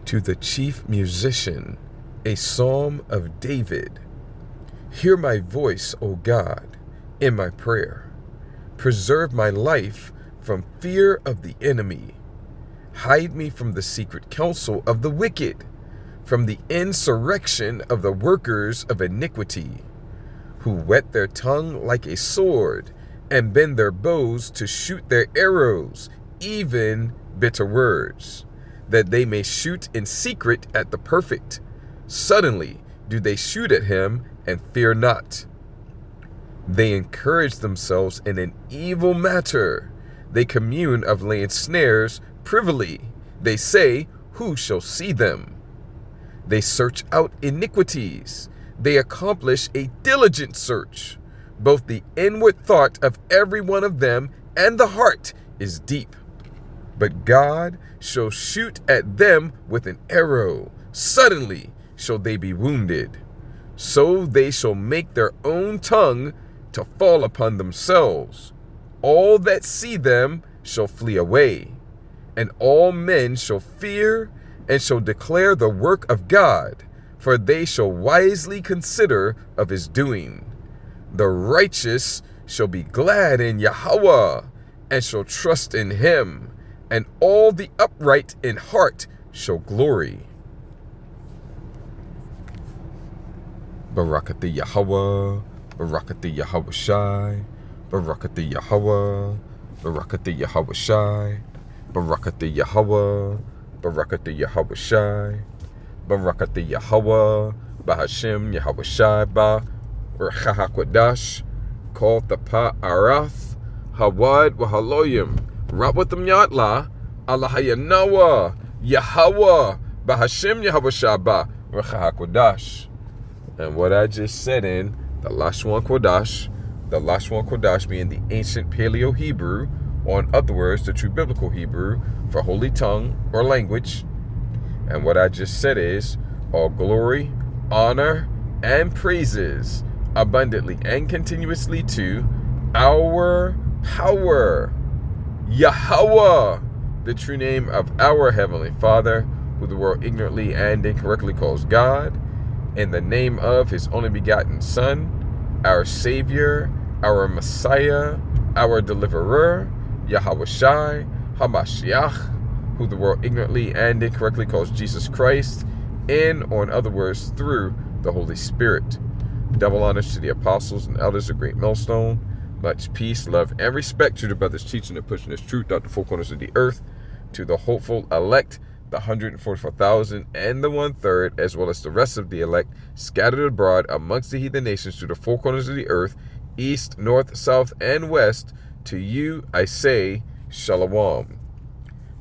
To the chief musician, a psalm of David. Hear my voice, O God, in my prayer. Preserve my life from fear of the enemy. Hide me from the secret counsel of the wicked, from the insurrection of the workers of iniquity, who whet their tongue like a sword and bend their bows to shoot their arrows, even bitter words, that they may shoot in secret at the perfect. Suddenly do they shoot at him and fear not. They encourage themselves in an evil matter. They commune of laying snares privily. They say, who shall see them? They search out iniquities. They accomplish a diligent search. Both the inward thought of every one of them and the heart is deep. But God shall shoot at them with an arrow. Suddenly shall they be wounded. So they shall make their own tongue to fall upon themselves. All that see them shall flee away, and all men shall fear and shall declare the work of God, for they shall wisely consider of his doing. The righteous shall be glad in Yahweh, and shall trust in him, and all the upright in heart shall glory. Barakati Yahweh, Barakati Yahweh Shai, Barakati Yahweh, Barakati Yahweh Shai, Barakati Yahweh, Barakati Yahweh Shai, Barakati Yahweh, Bahashem Yahweh Shai, Ba, Rachahakadash, Kol Tapa Arath, Hawad Wahaloyim, Rabatam Yatla, Allahayanawa, Yahweh, Bahashem Yahweh Shai, Ba, Rachahakadash. And what I just said in the Lashon Kodash being the ancient Paleo-Hebrew, or in other words, the true biblical Hebrew for holy tongue or language. And what I just said is, all glory, honor, and praises abundantly and continuously to our power, Yahweh, the true name of our Heavenly Father, who the world ignorantly and incorrectly calls God, in the name of his only begotten Son, our Savior, our Messiah, our Deliverer, Yahweh Shai, HaMashiach, who the world ignorantly and incorrectly calls Jesus Christ, in, or in other words, through the Holy Spirit. Double honors to the apostles and elders of Great Millstone. Much peace, love, and respect to the brothers teaching and pushing this truth out the four corners of the earth, to the hopeful elect, the 144,000 and the 1/3, as well as the rest of the elect scattered abroad amongst the heathen nations to the four corners of the earth, east, north, south, and west. To you I say, Shalom.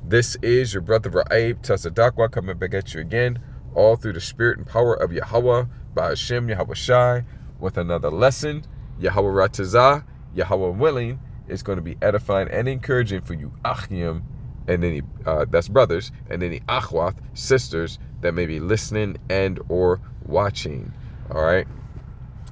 This is your brother Ra'ib Tasadakwa coming back at you again, all through the spirit and power of Yahweh, by Hashem Yahweh Shai, with another lesson. Yahweh Ratazah, Yahweh willing, is going to be edifying and encouraging for you, Achim, and any that's brothers, and any Achwath, sisters, that may be listening and or watching. All right.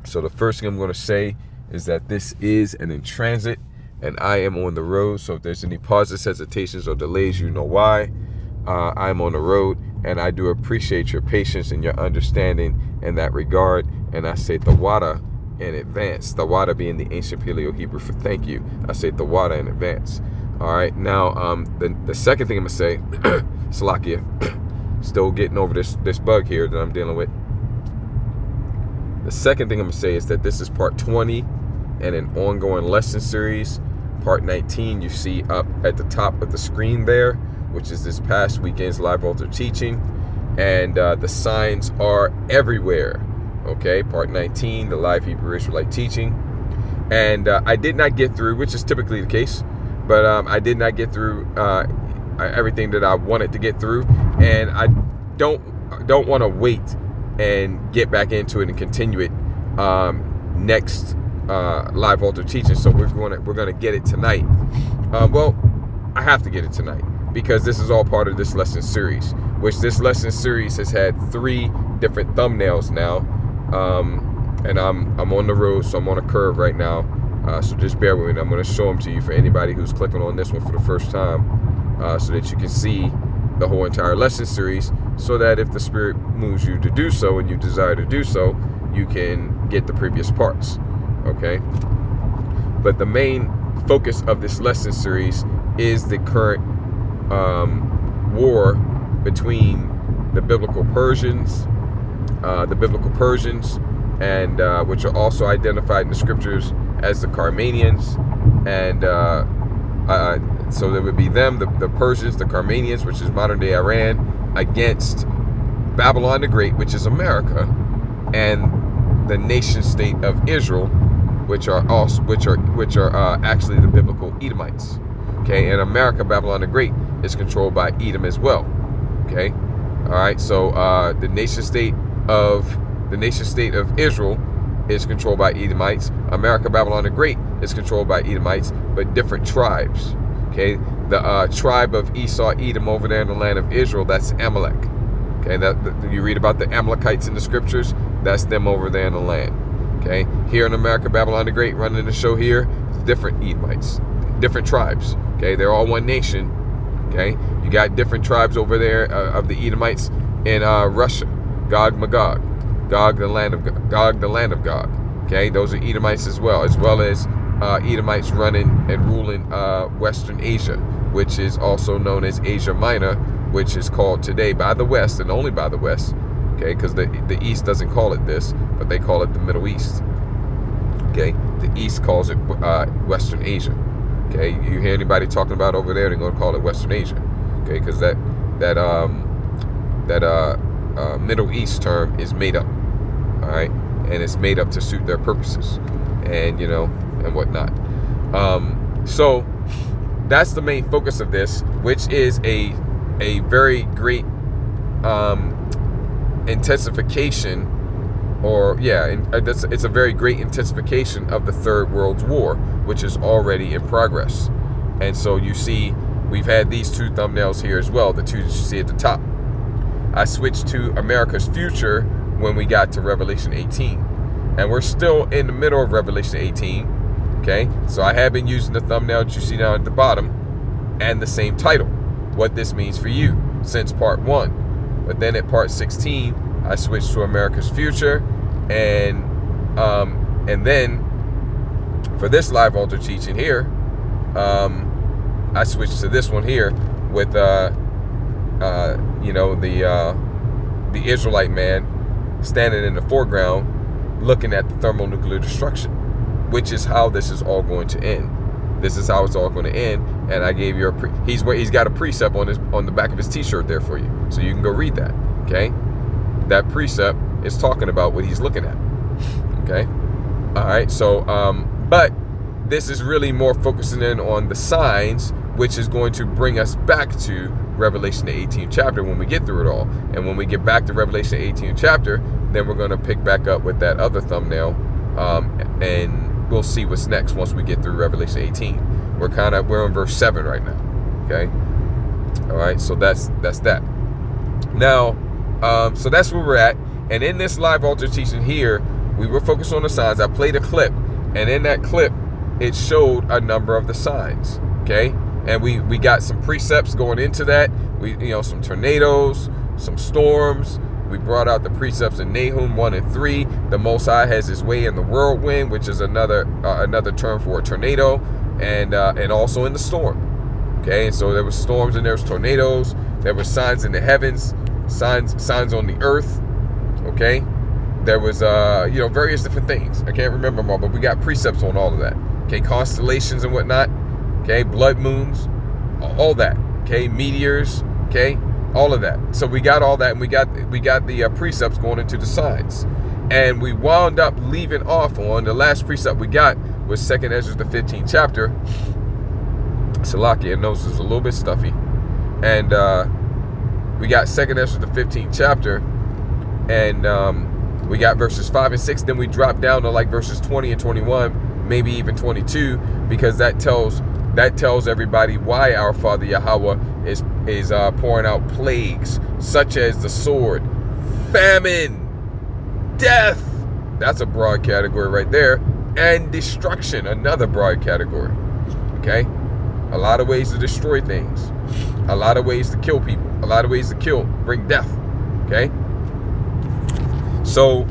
So the first thing I'm going to say is that this is an in transit, and I am on the road. So if there's any pauses, hesitations, or delays, you know why. I'm on the road, and I do appreciate your patience and your understanding in that regard. And I say Tawada in advance. Tawada being the ancient Paleo-Hebrew for thank you. I say Tawada in advance. All right, now the second thing I'm gonna say, Salakia, still getting over this bug here that I'm dealing with. The second thing I'm gonna say is that this is part 20 and an ongoing lesson series. Part 19 you see up at the top of the screen there, which is this past weekend's live altar teaching, and the signs are everywhere. Okay, part 19, the live Hebrew Israelite teaching, and I did not get through, which is typically the case. But I did not get through everything that I wanted to get through, and I don't want to wait and get back into it and continue it next live altar teaching. So we're gonna get it tonight. Well, I have to get it tonight because this is all part of this lesson series, which this lesson series has had 3 different thumbnails now, and I'm on the road, so I'm on a curve right now. So just bear with me. I'm going to show them to you for anybody who's clicking on this one for the first time, so that you can see the whole entire lesson series. so that if the Spirit moves you to do so and you desire to do so, you can get the previous parts. Okay? But the main focus of this lesson series is the current war between the biblical Persians, and which are also identified in the scriptures as the Carmanians, and so there would be them, the Persians, the Carmanians, which is modern day Iran, against Babylon the Great, which is America, and the nation state of Israel, which are actually the biblical Edomites. Okay, and America, Babylon the Great, is controlled by Edom as well. Okay, all right. So the nation state of Israel is controlled by Edomites. America, Babylon the Great, is controlled by Edomites, but different tribes. Okay, the tribe of Esau, Edom, over there in the land of Israel, that's Amalek. Okay, you read about the Amalekites in the scriptures. That's them over there in the land. Okay, here in America, Babylon the Great, running the show here, different Edomites, different tribes. Okay, they're all one nation. Okay, you got different tribes over there of the Edomites in Russia, Gog Magog, Gog the land of Gog. Okay, those are Edomites as well as Edomites running and ruling Western Asia, which is also known as Asia Minor, which is called today by the West and only by the West. Okay, because the East doesn't call it this, but they call it the Middle East. Okay, the East calls it Western Asia. Okay, you hear anybody talking about over there, they're going to call it Western Asia. Okay, because that Middle East term is made up. All right, and it's made up to suit their purposes, and and whatnot. So that's the main focus of this, which is a very great intensification, it's a very great intensification of the Third World War, which is already in progress. And so you see, we've had these two thumbnails here as well, the two that you see at the top. I switched to America's future when we got to Revelation 18, and we're still in the middle of Revelation 18. Okay, so I have been using the thumbnail that you see down at the bottom and the same title, what this means for you, since part 1. But then at part 16, I switched to America's future, and then for this live altar teaching here, I switched to this one here with the Israelite man standing in the foreground, looking at the thermonuclear destruction, which is how this is all going to end. This is how it's all going to end. And I gave you he's got a precept on the back of his t-shirt there for you, so you can go read that. Okay, that precept is talking about what he's looking at. Okay, all right. So but this is really more focusing in on the signs, which is going to bring us back to Revelation the 18th chapter when we get through it all. And when we get back to Revelation the 18th chapter, then we're going to pick back up with that other thumbnail, and we'll see what's next once we get through Revelation 18. We're on verse 7 right now. Okay, all right. So that's that. Now, so that's where we're at. And in this live altar teaching here, we were focused on the signs. I played a clip, and in that clip, it showed a number of the signs. Okay, and we got some precepts going into that. Some tornadoes, some storms. We brought out the precepts in Nahum 1 and 3. The Most High has his way in the whirlwind, which is another term for a tornado, and also in the storm. Okay, and so there was storms and there was tornadoes. There were signs in the heavens, signs on the earth. Okay, there was various different things. I can't remember them all, but we got precepts on all of that. Okay, constellations and whatnot. Okay, blood moons, all that. Okay, meteors. Okay, all of that. So we got all that, and we got the precepts going into the signs, and we wound up leaving off on the last precept we got was 2nd Ezra the 15th chapter. Salakia knows it's a little bit stuffy, and we got 2nd Ezra the 15th chapter, and we got verses 5 and 6. Then we dropped down to like verses 20 and 21, maybe even 22, because that tells everybody why our Father Yahweh is pouring out plagues such as the sword, famine, death. That's a broad category right there. And destruction, another broad category. Okay, a lot of ways to destroy things, a lot of ways to kill people, a lot of ways to bring death. Okay? So,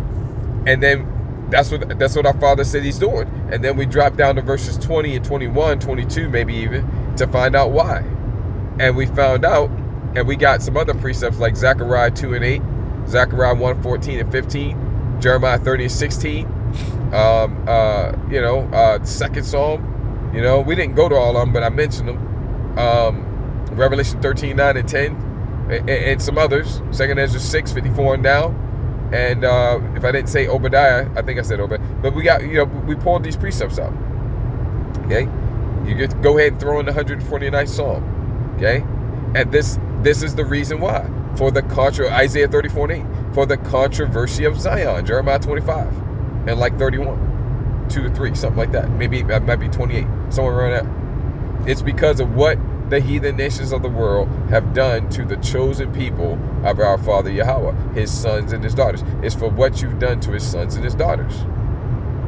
and then that's what our Father said he's doing. And then we drop down to verses 20 and 21, 22 maybe even, to find out why. And we found out, and we got some other precepts like Zechariah 2 and 8, Zechariah 1, 14 and 15, Jeremiah 30 and 16, second Psalm. We didn't go to all of them, but I mentioned them. Revelation 13, 9 and 10, and some others. 2 Ezra 6, 54 and down. And if I didn't say Obadiah, I think I said Obadiah. But we got, we pulled these precepts out. Okay? You get to go ahead and throw in the 149th Psalm. Okay? And this is the reason why. For the Isaiah 34 and 8. For the controversy of Zion, Jeremiah 25. And like 31. 2 to 3, something like that. Maybe that might be 28. Somewhere around that. It's because of what the heathen nations of the world have done to the chosen people of our Father Yahweh, his sons and his daughters. It's for what you've done to his sons and his daughters.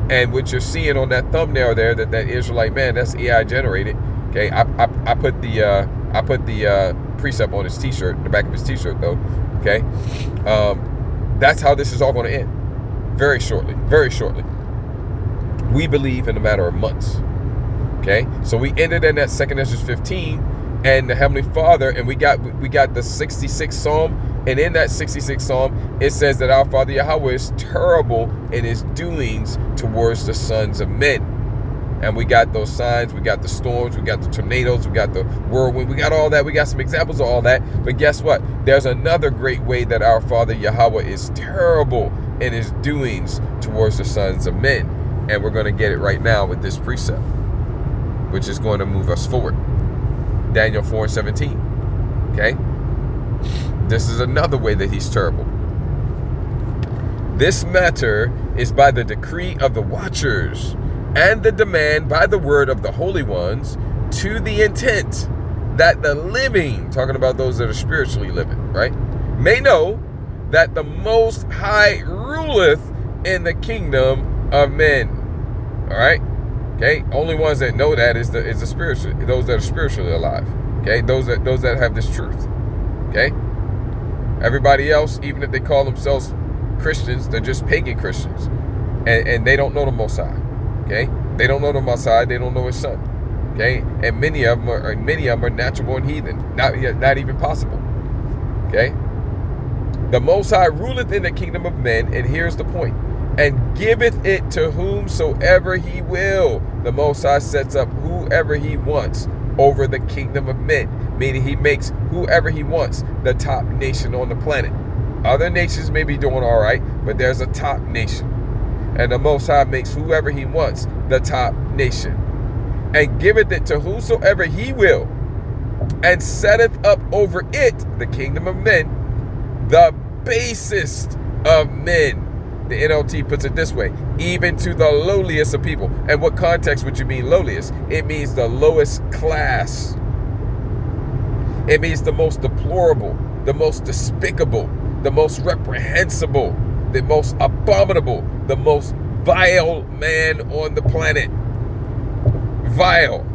And what you're seeing on that thumbnail there, that Israelite man, that's AI generated. Okay, I put the precept on his t-shirt, the back of his t-shirt though. Okay, that's how this is all going to end. Very shortly. We believe in a matter of months. Okay, so we ended in that 2 Ezra 15, and the Heavenly Father, and we got the 66th Psalm, and in that 66th Psalm, it says that our Father Yahweh is terrible in his doings towards the sons of men. And we got those signs, we got the storms, we got the tornadoes, we got the whirlwind, we got all that, we got some examples of all that. But guess what? There's another great way that our Father Yahweh is terrible in his doings towards the sons of men. And we're going to get it right now with this precept, which is going to move us forward. Daniel 4 and 17. Okay? This is another way that he's terrible. This matter is by the decree of the watchers, and the demand by the word of the holy ones, to the intent that the living, talking about those that are spiritually living, right, may know that the Most High ruleth in the kingdom of men. All right? Okay, only ones that know that is the spiritual, those that are spiritually alive. Okay, those that have this truth. Okay, everybody else, even if they call themselves Christians, they're just pagan Christians, and they don't know the Most High. Okay, they don't know the Most High. They don't know His Son. Okay, and many of them are natural born heathen, not even possible. Okay, the Most High ruleth in the kingdom of men, and here's the point. And giveth it to whomsoever he will. The Most High sets up whoever he wants over the kingdom of men, meaning he makes whoever he wants the top nation on the planet. Other nations may be doing all right, but there's a top nation. And the Most High makes whoever he wants the top nation. And giveth it to whosoever he will, and setteth up over it, the kingdom of men, the basest of men. The NLT puts it this way: even to the lowliest of people. And what context would you mean lowliest? It means the lowest class. It means the most deplorable, the most despicable, the most reprehensible, the most abominable, the most vile man on the planet. Vile.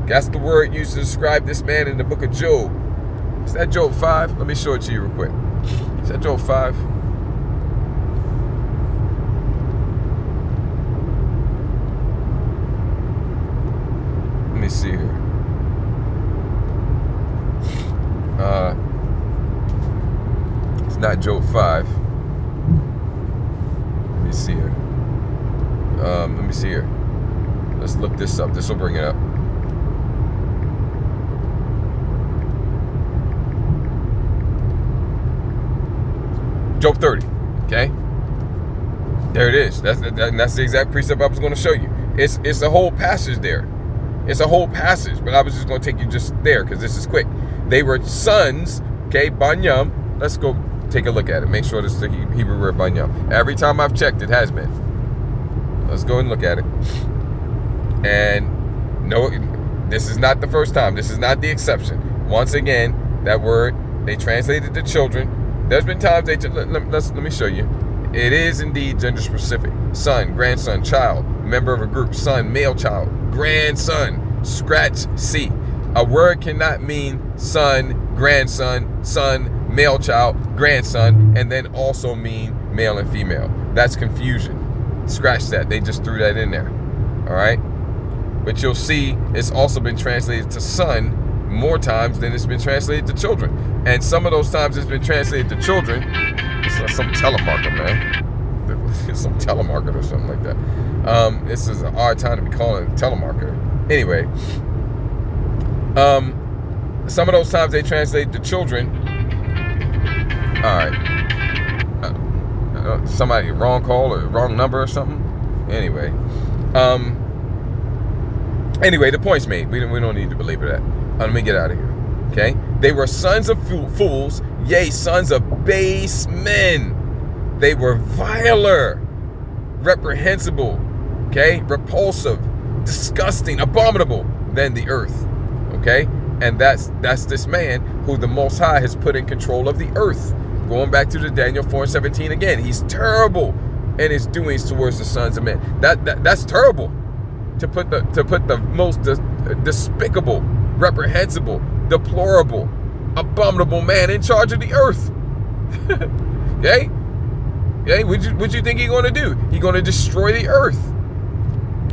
That's the word used to describe this man in the book of Job. Is that Job 5? Let me show it to you real quick. Is that Job 5? Let me see here. It's not Job 5. Let me see here. Let me see here. Let's look this up. This will bring it up. Job 30. Okay. There it is. That's the exact precept I was going to show you. It's a whole passage there. It's a whole passage, but I was just going to take you just there because this is quick. They were sons, okay, banyam. Let's go take a look at it. Make sure this is the Hebrew word banyam. Every time I've checked, it has been. Let's go and look at it. And no, this is not the first time. This is not the exception. Once again, that word, they translated to children. There's been times let me show you. It is indeed gender specific. Son, grandson, child, member of a group, son, male child, grandson, scratch C. A word cannot mean son, grandson, son, male child, grandson, and then also mean male and female. That's confusion. Scratch that. They just threw that in there. All right? But you'll see it's also been translated to son more times than it's been translated to children. And some of those times it's been translated to children. It's like some telemarketer, man. Some telemarketer or something like that. This is an odd time to be calling it telemarketer. Anyway, some of those times they translate to children. All right. Somebody wrong call or wrong number or something. Anyway, the point's made. We don't need to belabor that. Let me get out of here. Okay? They were sons of fools, yea, sons of base men. They were viler, reprehensible, okay, repulsive, disgusting, abominable than the earth. Okay? And that's this man who the Most High has put in control of the earth. Going back to the Daniel 4:17 again, he's terrible in his doings towards the sons of men. That's terrible. To put the most despicable, reprehensible, deplorable, abominable man in charge of the earth. Okay? Okay? What you think he's going to do? He's going to destroy the earth.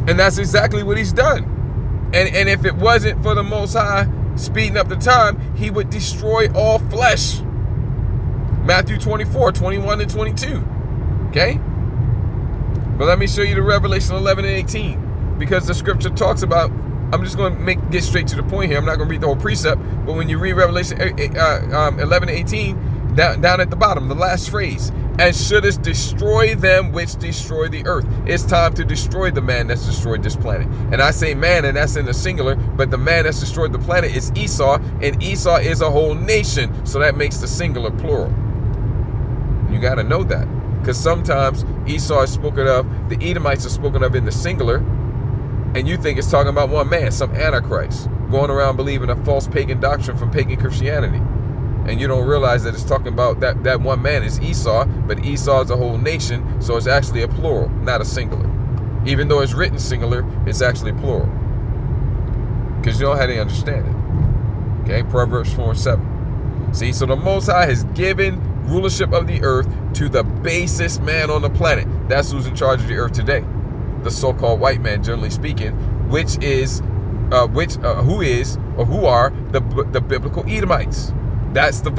And that's exactly what he's done. And if it wasn't for the Most High speeding up the time, he would destroy all flesh. Matthew 24:21 and 22. Okay? But let me show you the Revelation 11 and 18. Because the scripture talks about, I'm just going to get straight to the point here. I'm not going to read the whole precept. But when you read Revelation 11 and 18, down at the bottom, the last phrase, and shouldest destroy them which destroy the earth. It's time to destroy the man that's destroyed this planet. And I say man, and that's in the singular, but the man that's destroyed the planet is Esau, and Esau is a whole nation. So that makes the singular plural. You got to know that. Because sometimes Esau is spoken of, the Edomites are spoken of in the singular, and you think it's talking about one man, some antichrist, going around believing a false pagan doctrine from pagan Christianity. And you don't realize that it's talking about that one man is Esau, but Esau is a whole nation, so it's actually a plural, not a singular. Even though it's written singular, it's actually plural. Because you know how they understand it. Okay, Proverbs 4:7. See, so the Most High has given rulership of the earth to the basest man on the planet. That's who's in charge of the earth today. The so-called white man, generally speaking, who are the biblical Edomites. That's the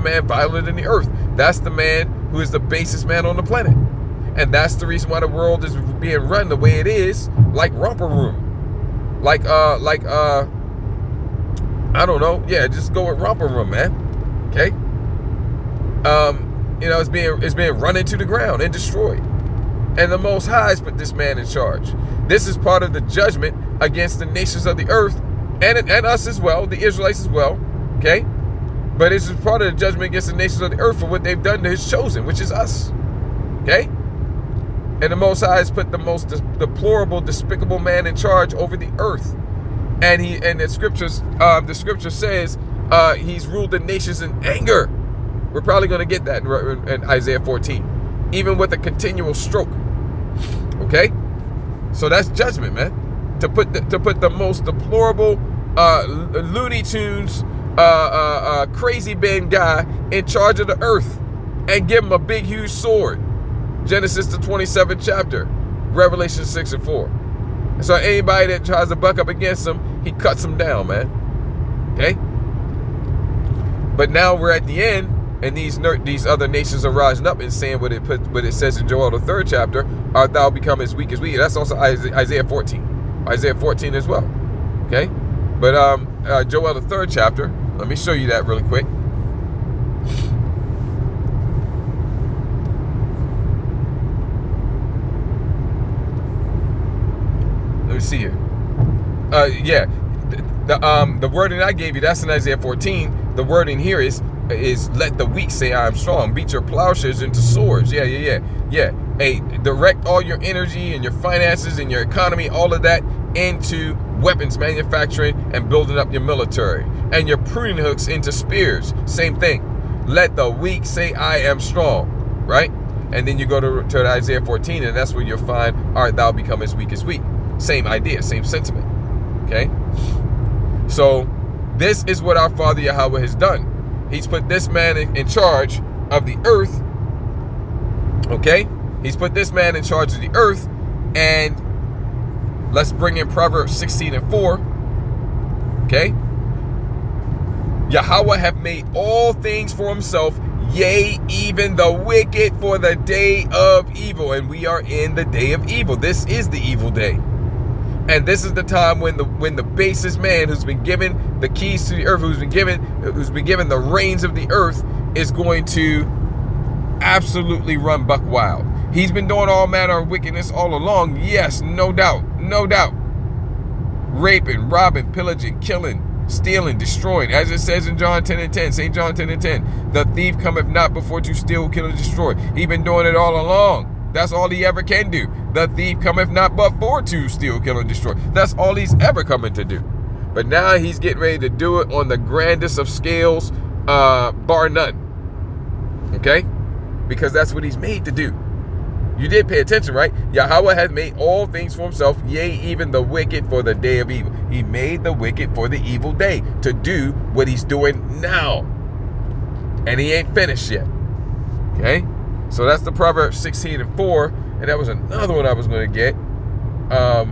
man violent in the earth. That's the man who is the basest man on the planet. And that's the reason why the world is being run the way it is, like romper room. I don't know. Yeah, just go with romper room, man. Okay? It's being run into the ground and destroyed. And the Most High has put this man in charge. This is part of the judgment against the nations of the earth and us as well, the Israelites as well. Okay? But this is part of the judgment against the nations of the earth for what they've done to his chosen, which is us. Okay? And the Most High has put the most deplorable, despicable man in charge over the earth. And the scripture says he's ruled the nations in anger. We're probably going to get that in Isaiah 14. Even with a continual stroke. Okay? So that's judgment, man. To put the most deplorable Looney Tunes crazy Ben guy in charge of the earth and give him a big huge sword. Genesis the 27th chapter, Revelation 6 and 4. And so anybody that tries to buck up against him, he cuts him down, man. Okay? But now we're at the end, and these other nations are rising up and saying what it says in Joel the 3rd chapter, art thou become as weak as we? That's also Isaiah 14. Isaiah 14 as well. Okay? But Joel the 3rd chapter, let me show you that really quick. Let me see here. The wording I gave you, that's in Isaiah 14. The wording here is let the weak say I am strong. Beat your plowshares into swords. Yeah. Hey, direct all your energy and your finances and your economy, all of that, into weapons manufacturing and building up your military. And your pruning hooks into spears. Same thing. Let the weak say I am strong. Right? And then you go to Isaiah 14, and that's where you'll find, art thou become as weak as we. Same idea, same sentiment. Okay? So this is what our Father Yahweh has done. He's put this man in charge of the earth. Okay? He's put this man in charge of the earth. And let's bring in Proverbs 16:4. Okay? Yahweh hath made all things for himself, yea, even the wicked for the day of evil. And we are in the day of evil. This is the evil day. And this is the time when the basest man, who's been given the keys to the earth, who's been given the reins of the earth, is going to absolutely run buck wild. He's been doing all manner of wickedness all along. Yes, no doubt, no doubt. Raping, robbing, pillaging, killing, stealing, destroying. As it says in John 10:10, St. John 10:10, the thief cometh not before to steal, kill, and destroy. He's been doing it all along. That's all he ever can do. The thief cometh not but for to steal, kill, and destroy. That's all he's ever coming to do. But now he's getting ready to do it on the grandest of scales, bar none. Okay? Because that's what he's made to do. You did pay attention, right? Yahweh hath made all things for himself, yea, even the wicked for the day of evil. He made the wicked for the evil day to do what he's doing now. And he ain't finished yet. Okay? So that's the Proverbs 16:4. And that was another one I was going to get. Let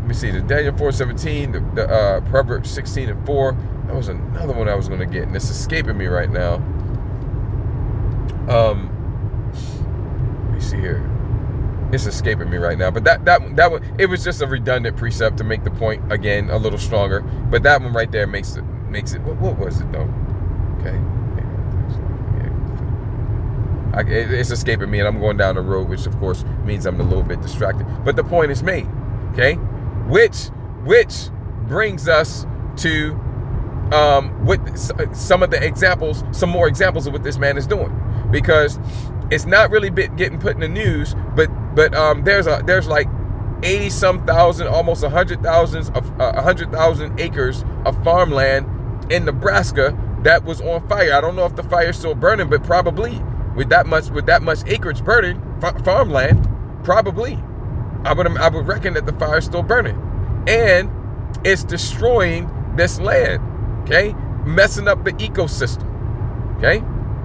me see. The Daniel 4:17, the Proverbs 16:4. That was another one I was going to get. And it's escaping me right now. Let me see here. It's escaping me right now. But that one, it was just a redundant precept to make the point again a little stronger. But that one right there makes it. What was it though? Okay. It's escaping me, and I'm going down the road, which of course means I'm a little bit distracted. But the point is made. Okay, which brings us to with some of the examples, some more examples of what this man is doing, because it's not really getting put in the news, but there's like 80-some thousand, almost 100,000 acres of farmland in Nebraska that was on fire. I don't know if the fire's still burning, but probably with that much acreage burning, farmland, probably. I would reckon that the fire's still burning, and it's destroying this land. Okay, messing up the ecosystem. Okay,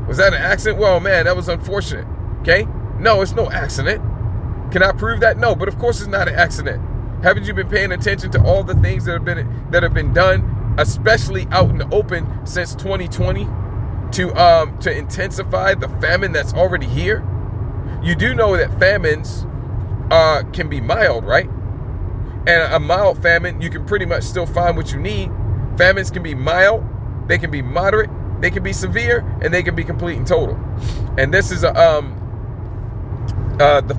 was that an accident? Well, man, that was unfortunate. Okay, no, it's no accident. Can I prove that? No, but of course it's not an accident. Haven't you been paying attention to all the things that have been done, especially out in the open since 2020, to intensify the famine that's already here? You do know that famines can be mild, right? And a mild famine, you can pretty much still find what you need. Famines can be mild, they can be moderate, they can be severe, and they can be complete and total. And this is the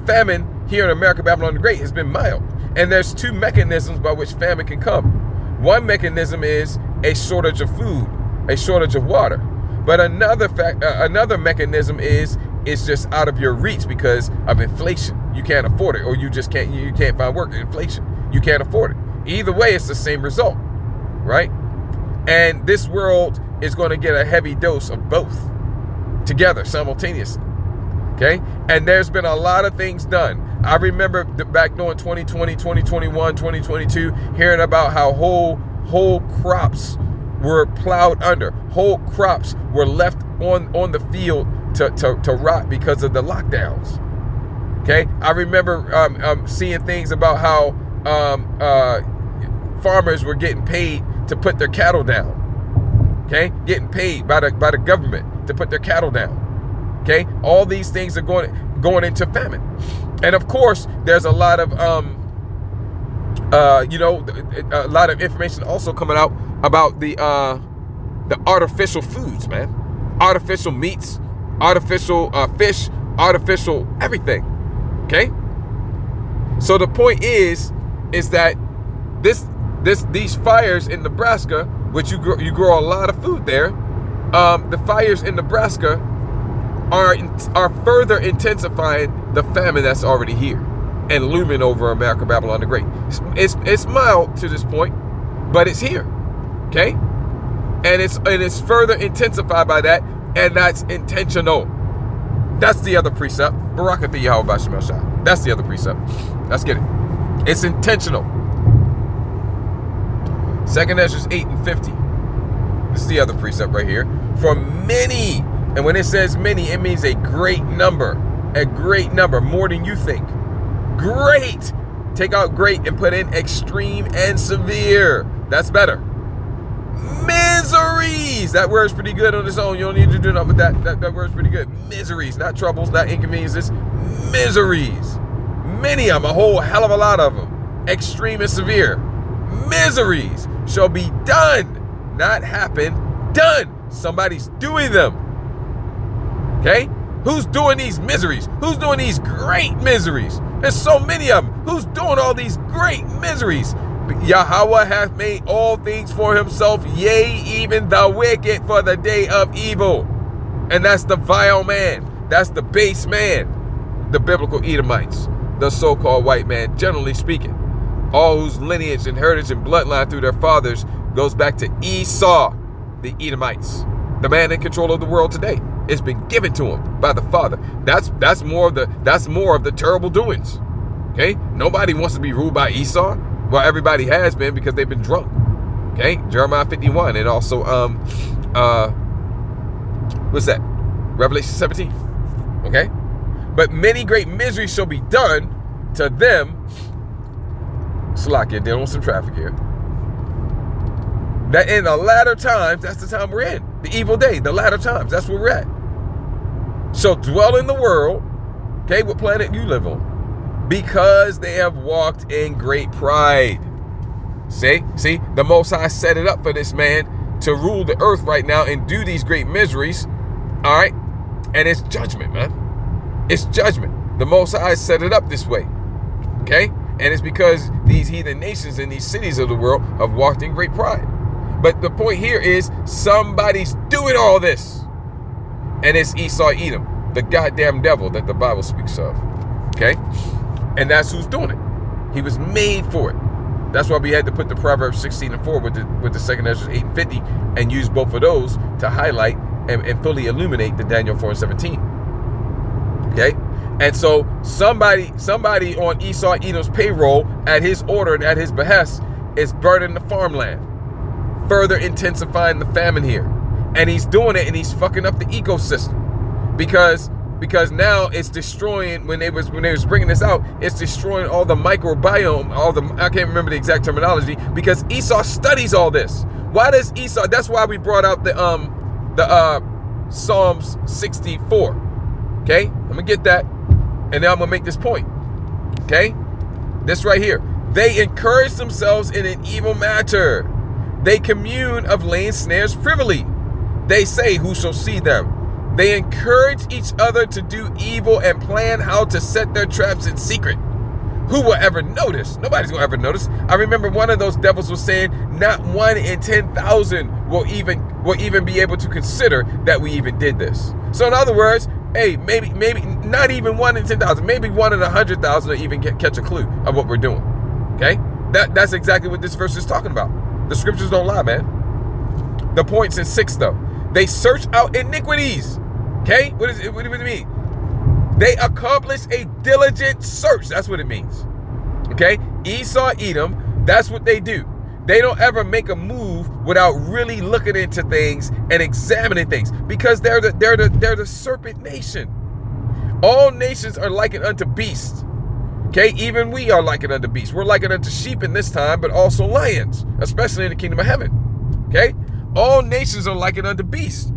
famine here in America, Babylon the Great, has been mild. And there's two mechanisms by which famine can come. One mechanism is a shortage of food, a shortage of water. But another mechanism is it's just out of your reach because of inflation. You can't afford it, or you can't find work. Inflation, you can't afford it. Either way, it's the same result, right? And this world is going to get a heavy dose of both together simultaneously. Okay? And there's been a lot of things done. I remember back during 2020, 2021, 2022, hearing about how whole crops were plowed under. Whole crops were left on the field to rot because of the lockdowns. Okay? I remember seeing things about how farmers were getting paid to put their cattle down. Okay, getting paid by the government to put their cattle down. Okay, all these things are going into famine, and of course, there's a lot of a lot of information also coming out about the artificial foods, man, artificial meats, artificial fish, artificial everything. Okay, so the point is that these fires in Nebraska, which you grow a lot of food there, the fires in Nebraska are further intensifying the famine that's already here and looming over America, Babylon the Great. It's mild to this point, but it's here, okay? And it's further intensified by that, and that's intentional. That's the other precept. Barakatha Yahweh B'Shem Shah. That's the other precept. Let's get it. It's intentional. 2nd Ezra 8:50. This is the other precept right here. For many, and when it says many, it means a great number. A great number, more than you think. Great. Take out great and put in extreme and severe. That's better. Miseries. That word's pretty good on its own. You don't need to do nothing with that. That word's pretty good. Miseries, not troubles, not inconveniences. Miseries. Many of them, a whole hell of a lot of them. Extreme and severe. Miseries shall be done, not happen, done. Somebody's doing them. Okay? Who's doing these miseries? Who's doing these great miseries? There's so many of them. Who's doing all these great miseries? Yahweh hath made all things for himself, yea, even the wicked for the day of evil. And that's the vile man. That's the base man. The biblical Edomites. The so-called white man, generally speaking. All whose lineage and heritage and bloodline through their fathers goes back to Esau, the Edomites. The man in control of the world today. It's been given to him by the Father. That's more of the terrible doings. Okay? Nobody wants to be ruled by Esau. Well, everybody has been because they've been drunk. Okay? Jeremiah 51 and also what's that? Revelation 17. Okay? But many great miseries shall be done to them. Slack, dealing with some traffic here. That in the latter times, that's the time we're in. The evil day, the latter times, that's where we're at. So dwell in the world, okay, what planet you live on, because they have walked in great pride. See, the Most High set it up for this man to rule the earth right now and do these great miseries, all right? And it's judgment, man. It's judgment. The Most High set it up this way, okay? And it's because these heathen nations in these cities of the world have walked in great pride. But the point here is somebody's doing all this. And it's Esau Edom, the goddamn devil that the Bible speaks of. Okay? And that's who's doing it. He was made for it. That's why we had to put the Proverbs 16 and 4 with the 2 Ezra 8 and 50 and use both of those to highlight and fully illuminate the Daniel 4 and 17. Okay? And so somebody on Esau Edom's payroll at his order and at his behest is burning the farmland, further intensifying the famine here. And he's doing it and he's fucking up the ecosystem because now it's destroying, when they was bringing this out, it's destroying all the microbiome, I can't remember the exact terminology, because Esau studies all this. Why does Esau, that's why we brought out the Psalms 64. Okay? I'm gonna get that. And now I'm going to make this point, okay? This right here. They encourage themselves in an evil matter. They commune of laying snares privily. They say, who shall see them? They encourage each other to do evil and plan how to set their traps in secret. Who will ever notice? Nobody's going to ever notice. I remember one of those devils was saying, not 1 in 10,000 will even be able to consider that we even did this. So in other words, hey, maybe not even 1 in 10,000, maybe 1 in 100,000 will even catch a clue of what we're doing. Okay? That's exactly what this verse is talking about. The scriptures don't lie, man. The point's in 6 though. They search out iniquities. Okay? What do you mean? They accomplish a diligent search. That's what it means. Okay? Esau, Edom, that's what they do. They don't ever make a move without really looking into things and examining things, because they're the serpent nation. All nations are likened unto beasts. Okay, even we are likened unto beasts. We're likened unto sheep in this time, but also lions, especially in the kingdom of heaven. Okay, all nations are likened unto beasts,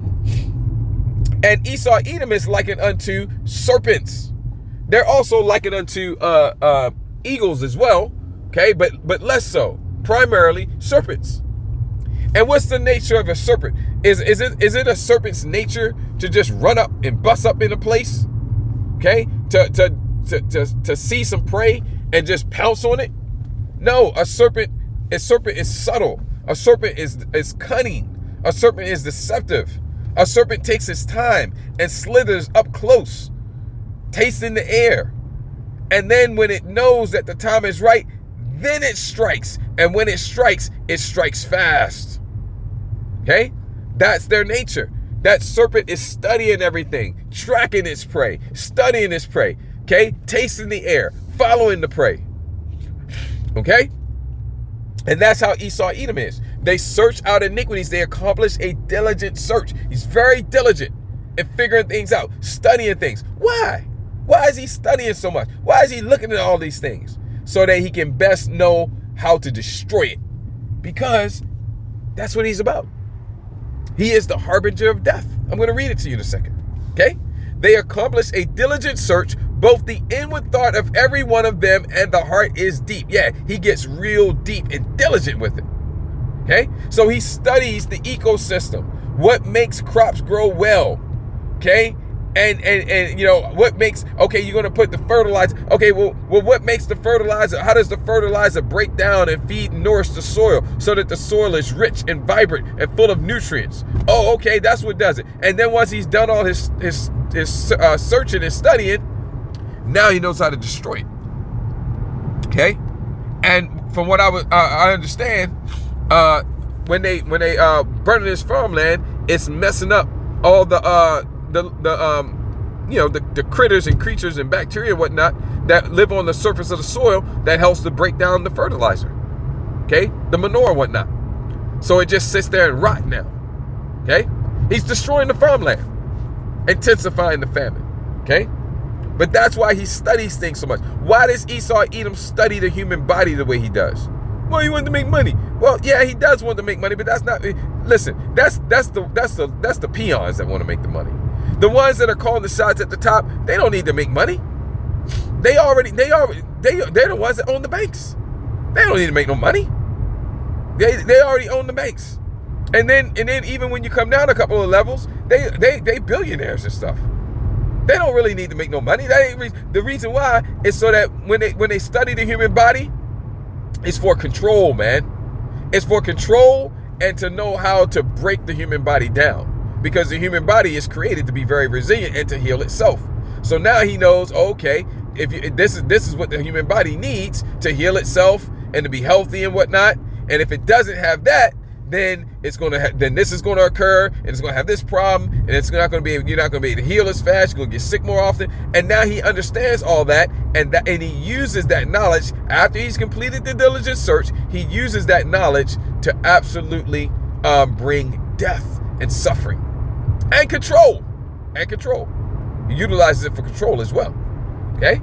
and Esau Edom is likened unto serpents. They're also likened unto eagles as well. Okay, but less so. Primarily serpents. And what's the nature of a serpent? Is it a serpent's nature to just run up and bust up in a place? Okay? To see some prey and just pounce on it? No, a serpent is subtle. A serpent is cunning. A serpent is deceptive. A serpent takes its time and slithers up close, tasting the air. And then when it knows that the time is right, then it strikes. And when it strikes fast. Okay? That's their nature. That serpent is studying everything, tracking its prey, studying its prey. Okay? Tasting the air, following the prey. Okay? And that's how Esau Edom is. They search out iniquities. They accomplish a diligent search. He's very diligent in figuring things out, studying things. Why? Why is he studying so much? Why is he looking at all these things? So that he can best know how to destroy it. Because that's what he's about. He is the harbinger of death. I'm going to read it to you in a second. Okay? They accomplish a diligent search, both the inward thought of every one of them and the heart is deep. Yeah, he gets real deep and diligent with it. Okay? So he studies the ecosystem. What makes crops grow well? Okay? And you know, what makes, okay, you're going to put the fertilizer. Okay, well, what makes the fertilizer? How does the fertilizer break down and feed and nourish the soil so that the soil is rich and vibrant and full of nutrients? Oh, okay, that's what does it. And then once he's done all his searching and studying, now he knows how to destroy it. Okay? And from what I understand, when they burning this farmland, it's messing up all the critters and creatures and bacteria and whatnot that live on the surface of the soil that helps to break down the fertilizer. Okay? The manure and whatnot. So it just sits there and rot now. Okay? He's destroying the farmland, intensifying the famine. Okay? But that's why he studies things so much. Why does Esau Edom study the human body the way he does? Well, he wanted to make money. Well, yeah, he does want to make money, but that's not. Listen, that's the peons that want to make the money. The ones that are calling the shots at the top, they don't need to make money. They're the ones that own the banks. They don't need to make no money. They already own the banks. And then even when you come down a couple of levels, they billionaires and stuff. They don't really need to make no money. That ain't the reason why is so that when they study the human body, it's for control, man. It's for control and to know how to break the human body down, because the human body is created to be very resilient and to heal itself. So now he knows, okay, this is what the human body needs to heal itself and to be healthy and whatnot. And if it doesn't have that, then this is going to occur, and it's going to have this problem, and you're not going to be able to heal as fast. You're going to get sick more often. And now he understands all that, and he uses that knowledge after he's completed the diligent search. He uses that knowledge to absolutely bring death and suffering and control. He utilizes it for control as well. Okay,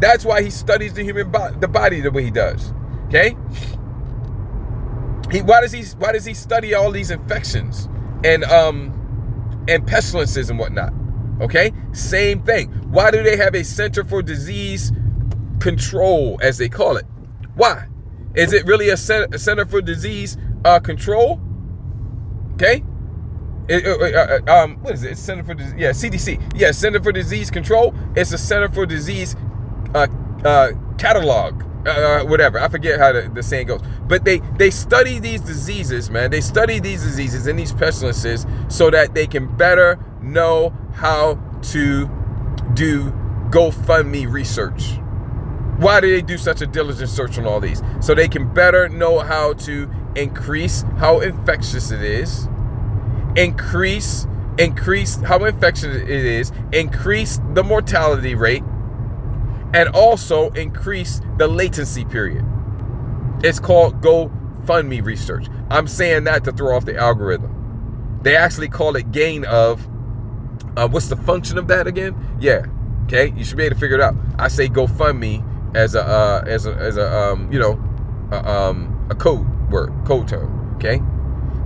that's why he studies the human the body the way he does. Okay. Why does he study all these infections and pestilences and whatnot? Okay, same thing. Why do they have a Center for Disease Control, as they call it? Why? Is it really a Center for Disease Control? Okay. What is it? It's Center for CDC. Yeah, Center for Disease Control. It's a Center for Disease Catalog. Whatever, I forget how the saying goes, but they study these diseases, man. They study these diseases and these pestilences so that they can better know how to do GoFundMe research. Why do they do such a diligent search on all these? So they can better know how to increase how infectious it is, increase how infectious it is, increase the mortality rate, and also increase the latency period. It's called GoFundMe research. I'm saying that to throw off the algorithm. They actually call it gain of, what's the function of that again? Yeah, okay, you should be able to figure it out. I say GoFundMe as a code term, okay?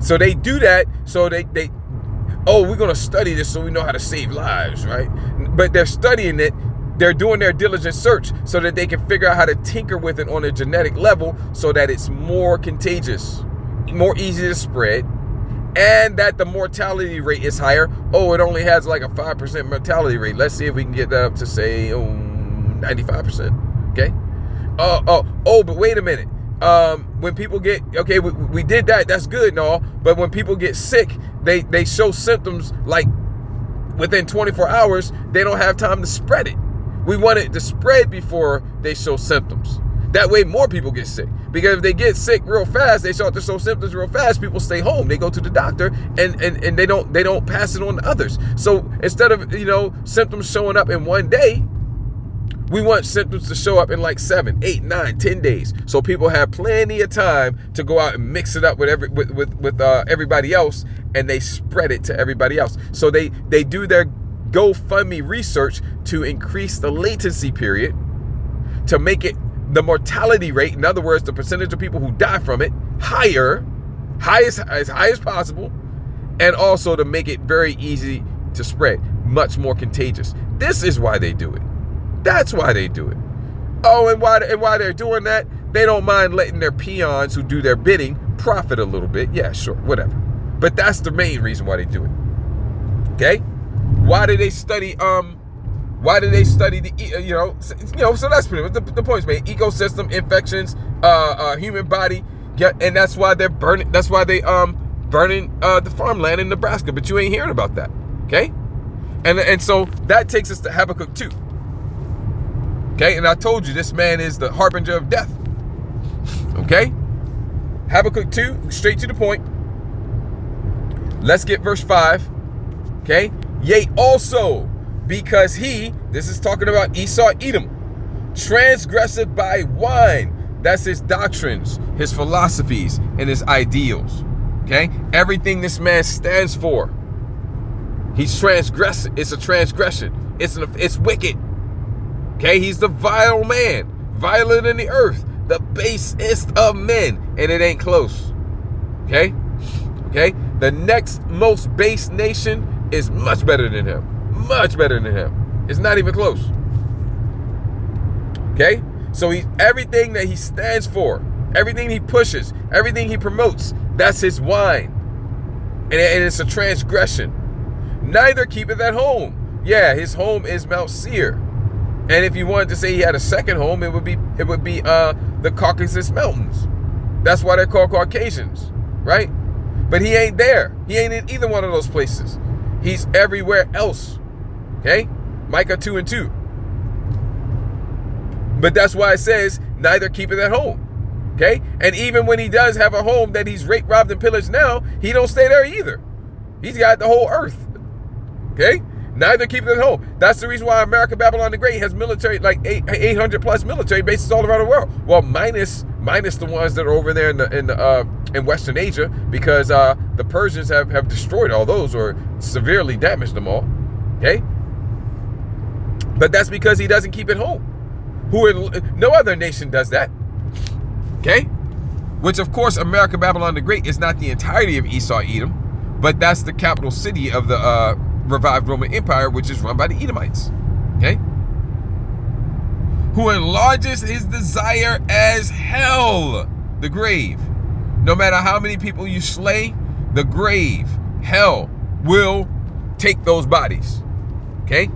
So they do that, so we're gonna study this so we know how to save lives, right? But they're studying it. They're doing their diligent search so that they can figure out how to tinker with it on a genetic level so that it's more contagious, more easy to spread, and that the mortality rate is higher. Oh, it only has like a 5% mortality rate. Let's see if we can get that up to, say, 95%. Okay? But wait a minute. When people get, okay, we did that. That's good and all. But when people get sick, they show symptoms like within 24 hours. They don't have time to spread it. We want it to spread before they show symptoms. That way more people get sick. Because if they get sick real fast, they start to show symptoms real fast, people stay home. They go to the doctor and they don't pass it on to others. So instead of, symptoms showing up in one day, We want symptoms to show up in like 7, 8, 9, 10 days, so people have plenty of time to go out and mix it up with everybody else, and they spread it to everybody else. So they do their GoFundMe research to increase the latency period, to make it the mortality rate, in other words, the percentage of people who die from it, as high as possible, and also to make it very easy to spread, much more contagious. This is why they do it. That's why they do it. Oh, and why they're doing that, they don't mind letting their peons who do their bidding profit a little bit. Yeah, sure, whatever. But that's the main reason why they do it. Okay? Why do they study the so that's pretty much the point's made. Ecosystem, infections, human body, and that's why they're burning. That's why they burning the farmland in Nebraska. But you ain't hearing about that. Okay? And so that takes us to Habakkuk 2. Okay, and I told you this man is the harbinger of death. Okay? Habakkuk 2, straight to the point. Let's get verse 5. Okay? Yea, also, because he, this is talking about Esau Edom, transgresseth by wine. That's his doctrines, his philosophies, and his ideals. Okay? Everything this man stands for. He's transgressing. It's a transgression. It's wicked. Okay, he's the vile man, viler than the earth, the basest of men, and it ain't close. Okay, the next most base nation is much better than him, much better than him. It's not even close. Okay, so everything that he stands for, everything he pushes, everything he promotes, that's his wine, and it's a transgression. Neither keepeth at home. Yeah, his home is Mount Seir. And if you wanted to say he had a second home, it would be the Caucasus Mountains. That's why they're called Caucasians, right? But he ain't there. He ain't in either one of those places. He's everywhere else. Okay? Micah 2 and 2. But that's why it says, neither keepeth at home. Okay? And even when he does have a home that he's raped, robbed, and pillaged now, he don't stay there either. He's got the whole earth. Okay? Neither keep it at home. That's the reason why America, Babylon the Great has military, like 800 plus military bases all around the world. Well, minus the ones that are over there in Western Asia, because the Persians have destroyed all those or severely damaged them all. Okay, but that's because he doesn't keep it home. No other nation does that. Okay, which of course America, Babylon the Great is not the entirety of Esau Edom, but that's the capital city of the revived Roman Empire, which is run by the Edomites. Okay, who enlarges his desire as hell, the grave. No matter how many people you slay, the grave, hell, will take those bodies. Okay,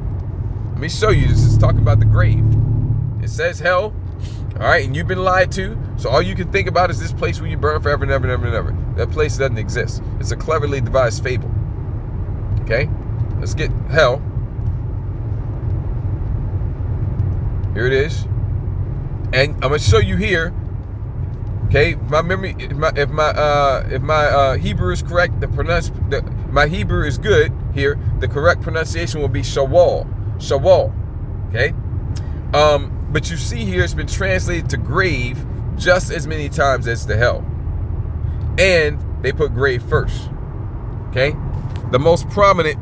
let me show you. This is talking about the grave. It says hell. All right, and you've been lied to, so all you can think about is this place where you burn forever and ever and ever and ever. That place doesn't exist. It's a cleverly devised fable. Okay, let's get hell. Here it is, and I'm gonna show you here. Okay, my memory, if my Hebrew is correct, my Hebrew is good here. The correct pronunciation will be Shawal. Shawal. Okay. But you see here, it's been translated to grave just as many times as to hell. And they put grave first. Okay? The most prominent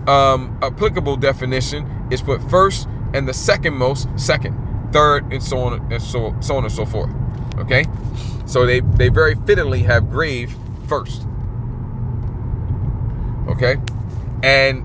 applicable definition is put first, and the second most, second, third, and so on and so forth. Okay? So they very fittingly have grave first. Okay? And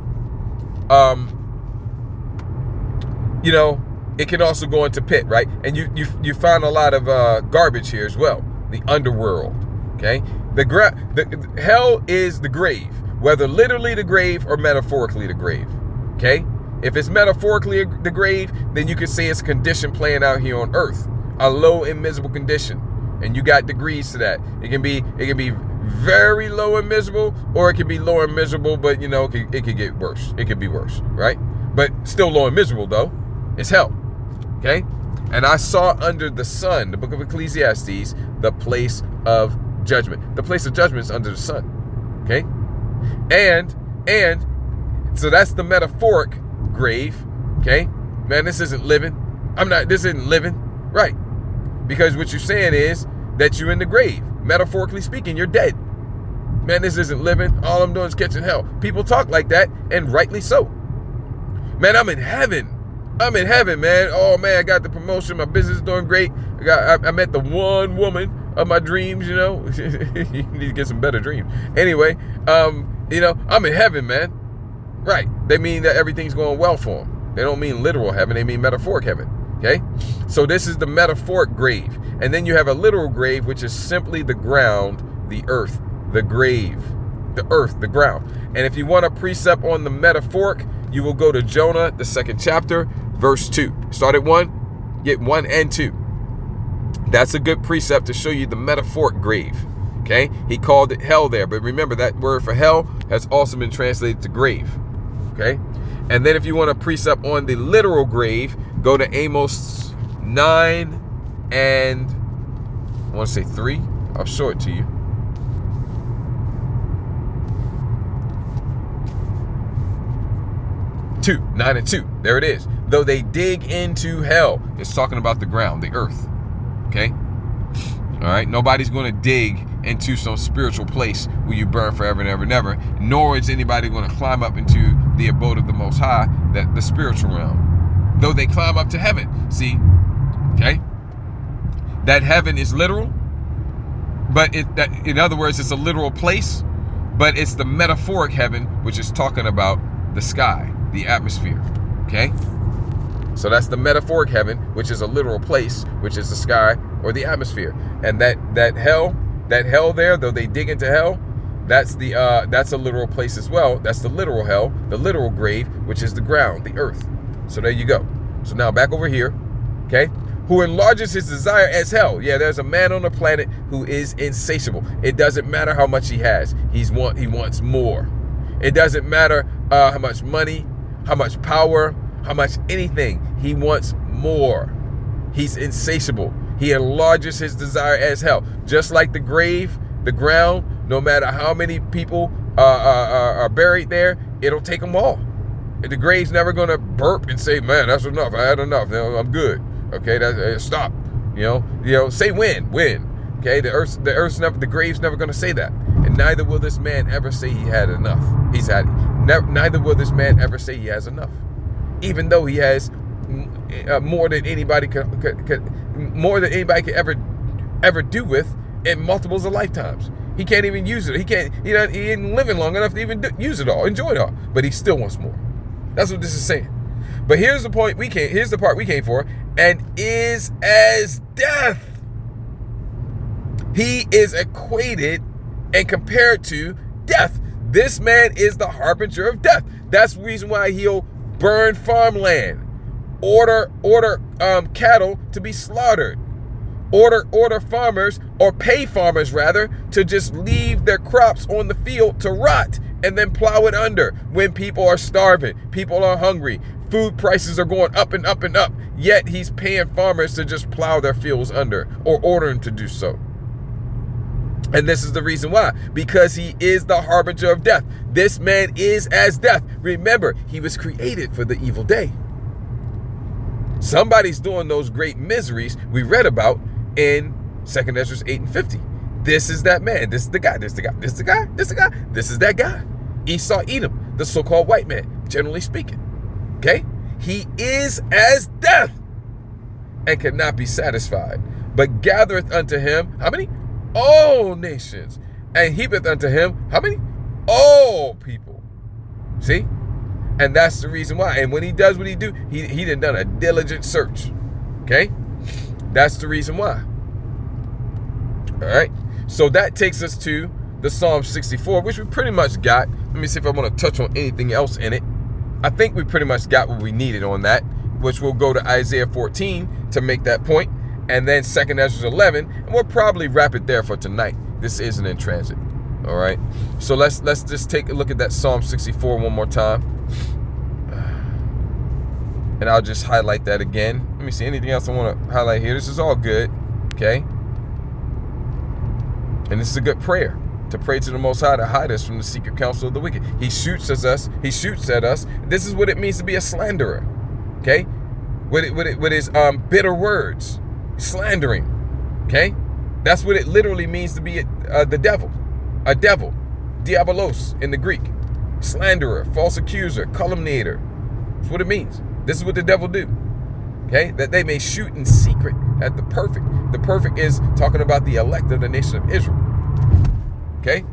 you know, it can also go into pit, right? And you find a lot of garbage here as well. The underworld, okay? The hell is the grave, whether literally the grave or metaphorically the grave, okay? If it's metaphorically the grave, then you can say it's a condition playing out here on earth, a low and miserable condition, and you got degrees to that. It can be very low and miserable, or it can be low and miserable, but you know it could get worse. It could be worse, right? But still low and miserable though. It's hell. Okay? And I saw under the sun, the book of Ecclesiastes, the place of judgment. The place of judgment is under the sun. Okay? And so that's the metaphoric grave. Okay? Man, this isn't living. This isn't living. Right. Because what you're saying is that you're in the grave. Metaphorically speaking, you're dead. Man, this isn't living. All I'm doing is catching hell. People talk like that, and rightly so. Man, I'm in heaven. I'm in heaven, man. Oh, man, I got the promotion. My business is doing great. I met the one woman of my dreams, you know. You need to get some better dreams. Anyway, you know, I'm in heaven, man. Right. They mean that everything's going well for them. They don't mean literal heaven. They mean metaphoric heaven. Okay? So this is the metaphoric grave. And then you have a literal grave, which is simply the ground, the earth, the grave, the earth, the ground. And if you want a precept on the metaphoric, you will go to Jonah, the 2nd chapter, verse 2. Start at 1, get 1 and 2. That's a good precept to show you the metaphoric grave. Okay? He called it hell there. But remember, that word for hell has also been translated to grave. Okay? And then if you want a precept on the literal grave, go to Amos 9 and I want to say 3. I'll show it to you. Two, 9 and 2. There it is. Though they dig into hell, it's talking about the ground, the earth. Okay? All right? Nobody's going to dig into some spiritual place where you burn forever and ever and ever, nor is anybody going to climb up into the abode of the Most High, that the spiritual realm. Though they climb up to heaven. See? Okay? That heaven is literal, but in other words, it's a literal place, but it's the metaphoric heaven, which is talking about the sky, the atmosphere. Okay? So that's the metaphoric heaven, which is a literal place, which is the sky or the atmosphere. And that hell there, though they dig into hell, that's a literal place as well. That's the literal hell, the literal grave, which is the ground, the earth. So there you go. So now back over here, okay? Who enlarges his desire as hell. Yeah, there's a man on the planet who is insatiable. It doesn't matter how much he has. He wants more. It doesn't matter how much money, how much power, how much anything. He wants more. He's insatiable. He enlarges his desire as hell. Just like the grave, the ground, no matter how many people are buried there, it'll take them all. The grave's never going to burp and say, man, that's enough. I had enough. I'm good. Okay, stop. You know, say when. Okay, the grave's never going to say that. And neither will this man ever say he had enough. Neither will this man ever say he has enough. Even though he has more than anybody could ever do with in multiples of lifetimes. He can't even use it. He ain't living long enough to even use it all, enjoy it all. But he still wants more. That's what this is saying. But here's the point here's the part we came for. And is as death. He is equated and compared to death. This man is the harbinger of death. That's the reason why he'll burn farmland, order cattle to be slaughtered, order farmers, or pay farmers rather, to just leave their crops on the field to rot and then plow it under when people are starving, people are hungry, food prices are going up and up and up, yet he's paying farmers to just plow their fields under or order them to do so. And this is the reason why. Because he is the harbinger of death. This man is as death. Remember, he was created for the evil day. Somebody's doing those great miseries we read about in 2 Ezra 8 and 50. This is that man. This is the guy. This is the guy. This is the guy. This is the guy. This is that guy. Esau, Edom, the so-called white man, generally speaking. Okay? He is as death and cannot be satisfied, but gathereth unto him, how many? All nations, and heapeth unto him, how many? All people. See? And that's the reason why. And when he does what he do, he done a diligent search. Okay? That's the reason why. All right? So that takes us to the Psalm 64, which we pretty much got. Let me see if I want to touch on anything else in it. I think we pretty much got what we needed on that, which we'll go to Isaiah 14 to make that point. And then 2 Ezra 11, and we'll probably wrap it there for tonight. This isn't in transit. All right. So let's just take a look at that Psalm 64 one more time. And I'll just highlight that again. Let me see anything else I want to highlight here. This is all good. Okay. And this is a good prayer, to pray to the Most High to hide us from the secret counsel of the wicked. He shoots at us. This is what it means to be a slanderer. Okay. with his bitter words, slandering. Okay, that's what it literally means to be the devil, a devil, diabolos in the Greek, slanderer, false accuser, calumniator. That's what it means. This is what the devil do. Okay, that they may shoot in secret at the perfect. The perfect is talking about the elect of the nation of Israel. Okay,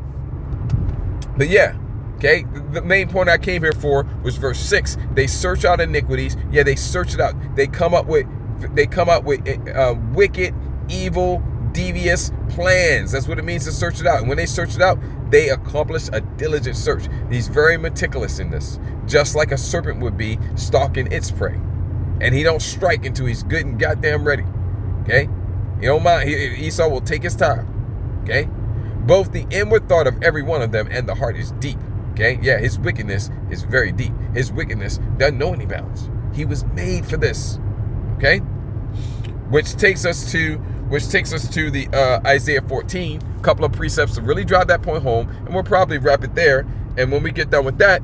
but yeah. Okay, the main point I came here for was verse 6. They search out iniquities. Yeah, they search it out. They come up with wicked, evil, devious plans. That's what it means to search it out. And when they search it out, they accomplish a diligent search. He's very meticulous in this, just like a serpent would be stalking its prey. And he don't strike until he's good and goddamn ready. Okay, you don't mind. Esau will take his time. Okay, both the inward thought of every one of them and the heart is deep. Okay, yeah, his wickedness is very deep. His wickedness doesn't know any bounds. He was made for this. Okay, which takes us to the Isaiah 14. A couple of precepts to really drive that point home, and we'll probably wrap it there. And when we get done with that,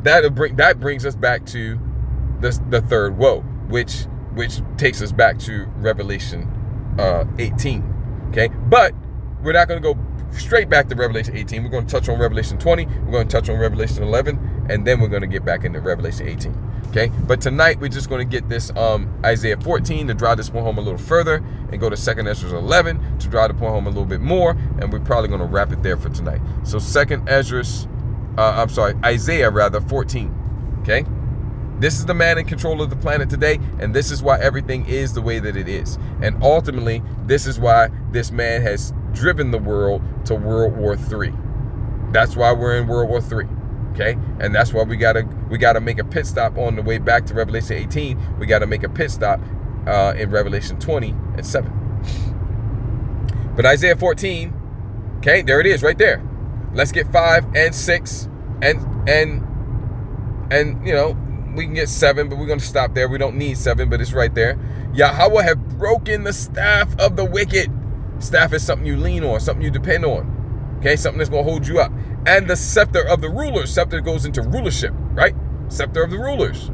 that brings us back to the third woe, which takes us back to Revelation 18. Okay, but we're not going to go straight back to Revelation 18. We're going to touch on Revelation 20. We're going to touch on Revelation 11, and then we're going to get back into Revelation 18. Okay, but tonight we're just going to get this Isaiah 14 to drive this point home a little further, and go to 2nd Ezra 11 to drive the point home a little bit more, and we're probably going to wrap it there for tonight. So Isaiah 14. Okay, this is the man in control of the planet today, and this is why everything is the way that it is, and ultimately this is why this man has driven the world to World War III. That's why we're in World War III. Okay, and that's why we gotta make a pit stop on the way back to Revelation 18. We gotta make a pit stop in Revelation 20 and 7. But Isaiah 14, okay, there it is right there. Let's get 5 and 6 and you know, we can get 7, but we're gonna stop there. We don't need 7, but it's right there. Yahweh have broken the staff of the wicked. Staff is something you lean on, something you depend on. Okay, something that's going to hold you up. And the scepter of the rulers. Scepter goes into rulership, right? Scepter of the rulers.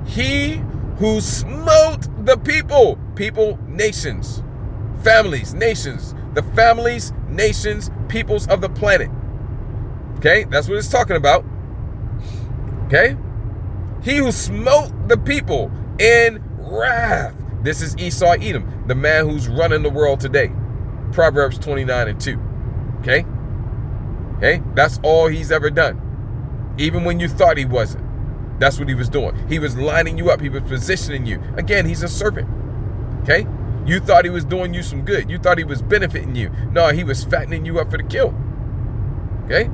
He who smote the people. People, nations, families, nations. The families, nations, peoples of the planet. Okay, that's what it's talking about. Okay? He who smote the people in wrath. This is Esau Edom, the man who's running the world today. Proverbs 29 and 2. Okay? Okay? That's all he's ever done. Even when you thought he wasn't. That's what he was doing. He was lining you up. He was positioning you. Again, he's a serpent. Okay? You thought he was doing you some good. You thought he was benefiting you. No, he was fattening you up for the kill. Okay?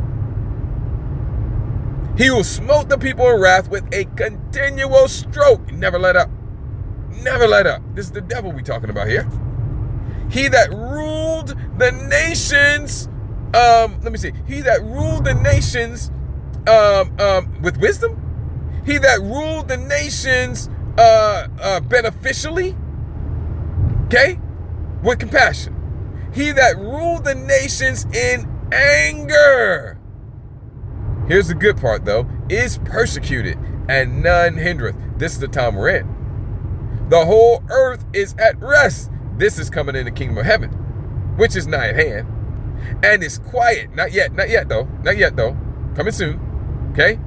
He will smote the people in wrath with a continual stroke. Never let up. Never let up. This is the devil we talking about here. He that ruled the nations, He that ruled the nations with wisdom. He that ruled the nations beneficially. Okay? With compassion. He that ruled the nations in anger. Here's the good part though. Is persecuted and none hindereth. This is the time we're in. The whole earth is at rest. This is coming in the kingdom of heaven, which is nigh at hand. And it's quiet. Not yet though. Coming soon. Okay?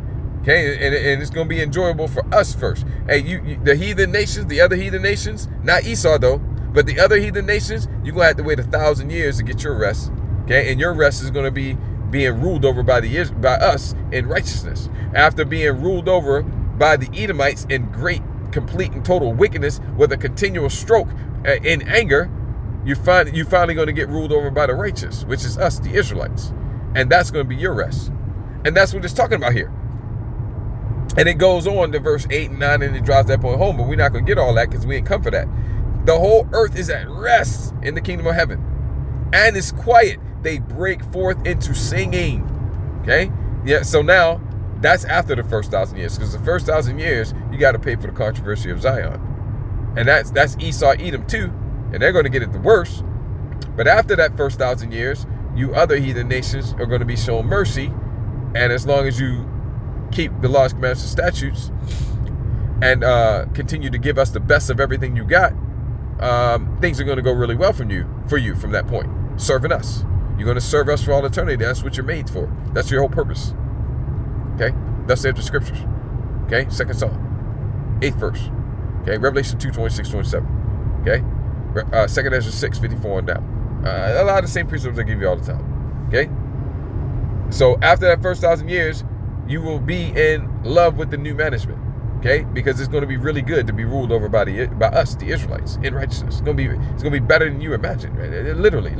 Okay, and it's going to be enjoyable for us first. Hey, the heathen nations, the other heathen nations, not Esau though, but the other heathen nations, you're going to have to wait 1,000 years to get your rest. Okay? And your rest is going to be being ruled over by us in righteousness. After being ruled over by the Edomites in great, complete, and total wickedness with a continual stroke in anger, you're finally going to get ruled over by the righteous, which is us, the Israelites. And that's going to be your rest. And that's what it's talking about here. And it goes on to verse 8 and 9, and it drives that point home, but we're not going to get all that because we ain't come for that. The whole earth is at rest in the kingdom of heaven. And it's quiet. They break forth into singing. Okay? Yeah, so now that's after the first 1,000 years, because the first 1,000 years, you got to pay for the controversy of Zion. And that's Esau Edom too, and they're going to get it the worst. But after that first 1,000 years, you other heathen nations are going to be shown mercy, and as long as you keep the laws, commandments, and statutes, and continue to give us the best of everything you got, things are going to go really well for you from that point. Serving us. You're going to serve us for all eternity. That's what you're made for. That's your whole purpose. Okay? Thus saith the scriptures. Okay? 2nd Psalm. 8th verse. Okay? Revelation 2, 26, 27. Okay? 2nd Ezra 6, 54 and down. A lot of the same precepts I give you all the time. Okay? So after that first 1,000 years, you will be in love with the new management. Okay? Because it's going to be really good to be ruled over by us, the Israelites, in righteousness. It's going to be better than you imagine. Right? Literally.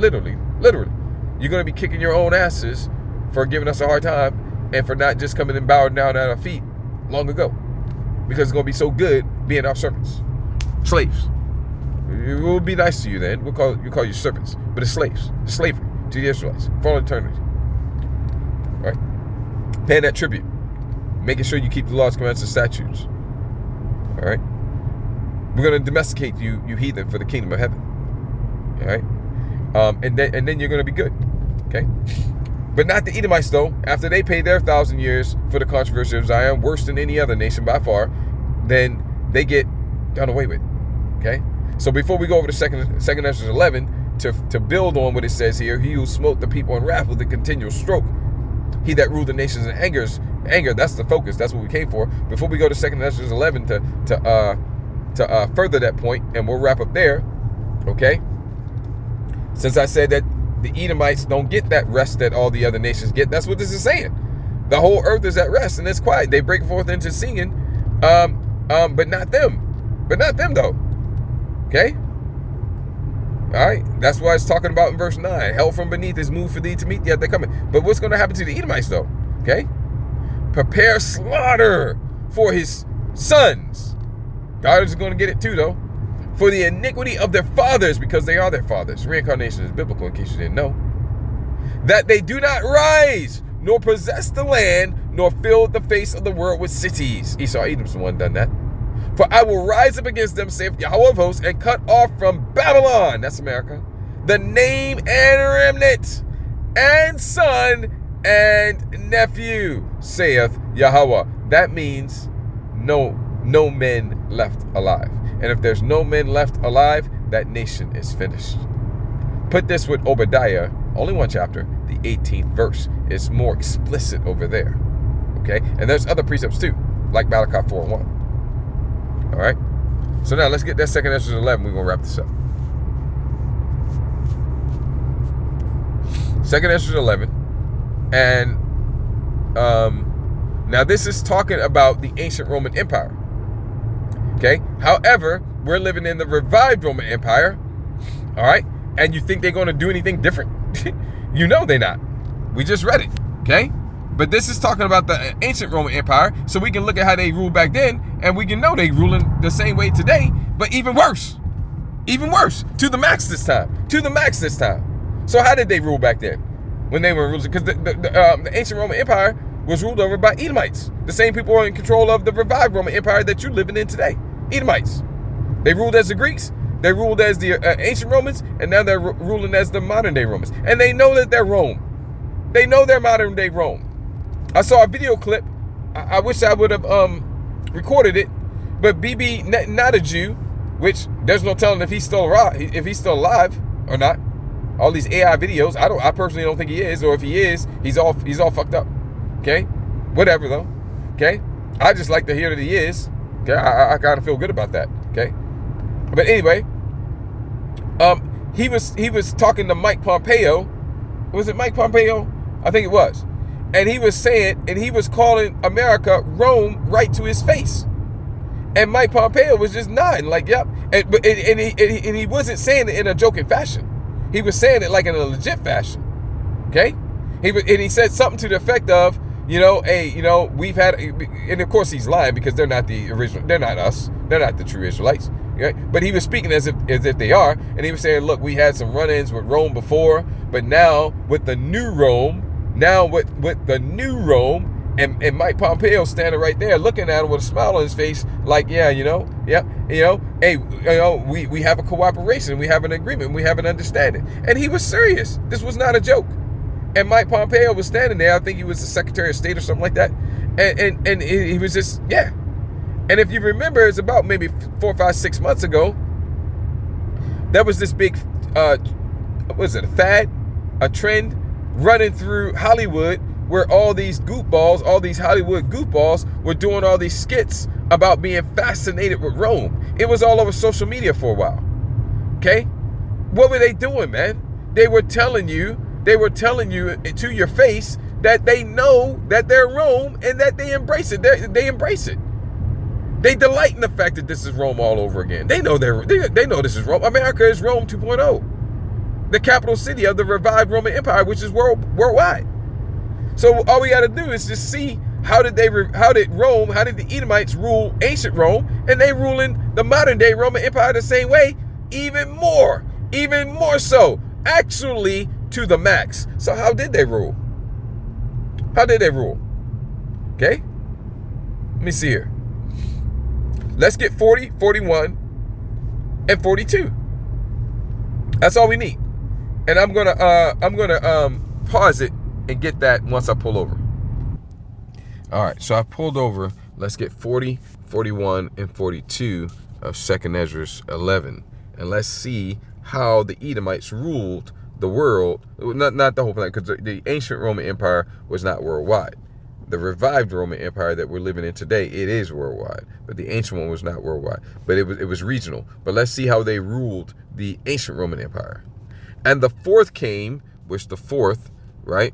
You're going to be kicking your own asses for giving us a hard time and for not just coming and bowing down at our feet long ago. Because it's going to be so good being our servants. Slaves. It will be nice to you then. We'll call you servants. But it's slaves. It's slavery to the Israelites for all eternity. All right? Paying that tribute. Making sure you keep the laws, commandments, and statutes. All right? We're going to domesticate you heathen for the kingdom of heaven. All right? And then you're going to be good. Okay? But not the Edomites, though. After they pay their 1,000 years for the controversy of Zion, worse than any other nation by far, then they get done away with. Okay? So before we go over to 2nd Ezra 11, to build on what it says here, he who smote the people in wrath with a continual stroke. He that ruled the nations in anger, that's the focus. That's what we came for. Before we go to 2nd Ezra 11 to further that point, and we'll wrap up there, okay? Since I said that the Edomites don't get that rest that all the other nations get, that's what this is saying. The whole earth is at rest and it's quiet. They break forth into singing, but not them. But not them though. Okay? All right? That's why it's talking about in verse 9. Hell from beneath is moved for thee to meet, yet they're coming. But what's going to happen to the Edomites though? Okay? Prepare slaughter for his sons. Daughters are going to get it too though. For the iniquity of their fathers, because they are their fathers. Reincarnation is biblical, in case you didn't know. That they do not rise, nor possess the land, nor fill the face of the world with cities. Esau, Edom's the one done that. For I will rise up against them, saith Yahweh of hosts, and cut off from Babylon, that's America, the name and remnant, and son and nephew, saith Yahweh. That means no men left alive. And if there's no men left alive, that nation is finished. Put this with Obadiah, only one chapter, the 18th verse. It's more explicit over there. Okay? And there's other precepts too, like Malachi 4 and 1. All right? So now let's get that 2nd Ezra 11. We're going to wrap this up. 2nd Ezra 11. And now this is talking about the ancient Roman Empire. Okay? However, we're living in the revived Roman Empire. All right? And you think they're going to do anything different? You know they're not. We just read it. Okay? But this is talking about the ancient Roman Empire, so we can look at how they ruled back then, and we can know they ruling the same way today, but even worse. Even worse. To the max this time. To the max this time. So how did they rule back then? When they were ruling? Because the ancient Roman Empire was ruled over by Edomites. The same people are in control of the revived Roman Empire that you're living in today. Edomites. They ruled as the Greeks. They ruled as the ancient Romans, and now they're ruling as the modern day Romans. And they know that they're Rome. They know they're modern day Rome. I saw a video clip. I wish I would have recorded it, but BB not a Jew, which there's no telling if he's still alive or not. All these AI videos, I personally don't think he is, or if he is, he's all fucked up. Okay, whatever though. Okay, I just like to hear that he is. Okay, I kind of feel good about that. Okay, but anyway, he was talking to Mike Pompeo. Was it Mike Pompeo? I think it was. And he was saying, and he was calling America Rome right to his face. And Mike Pompeo was just nodding, like, yep. And he wasn't saying it in a joking fashion. He was saying it like in a legit fashion. Okay? He said something to the effect of, hey, we've had, and of course he's lying because they're not the original, they're not us, they're not the true Israelites. Okay? But he was speaking as if they are, and he was saying, look, we had some run-ins with Rome before, but now with the new Rome, and Mike Pompeo standing right there looking at him with a smile on his face, like, hey, we have a cooperation, we have an agreement, we have an understanding. And he was serious. This was not a joke. And Mike Pompeo was standing there. I think he was the Secretary of State or something like that. And he was just, yeah. And if you remember, it's about maybe 4, 5, 6 months ago, there was this big, what was it, a fad, a trend running through Hollywood where all these goofballs, all these Hollywood goofballs were doing all these skits about being fascinated with Rome. It was all over social media for a while. Okay? What were they doing, man? They were telling you to your face that they know that they're Rome and that they embrace it. They embrace it. They delight in the fact that this is Rome all over again. They know they know this is Rome. America is Rome 2.0. The capital city of the revived Roman Empire, which is worldwide. So all we got to do is just see how did the Edomites rule ancient Rome, and they ruling the modern day Roman Empire the same way, even more so, actually to the max. So how did they rule? Okay? Let me see here. Let's get 40, 41, and 42. That's all we need. And I'm gonna pause it and get that once I pull over. All right, so I pulled over. Let's get 40, 41, and 42 of 2nd Ezra 11. And let's see how the Edomites ruled the world. Not the whole planet, because the ancient Roman Empire was not worldwide. The revived Roman Empire that we're living in today, it is worldwide. But the ancient one was not worldwide. But it was regional. But let's see how they ruled the ancient Roman Empire. And the fourth came, which the fourth, right?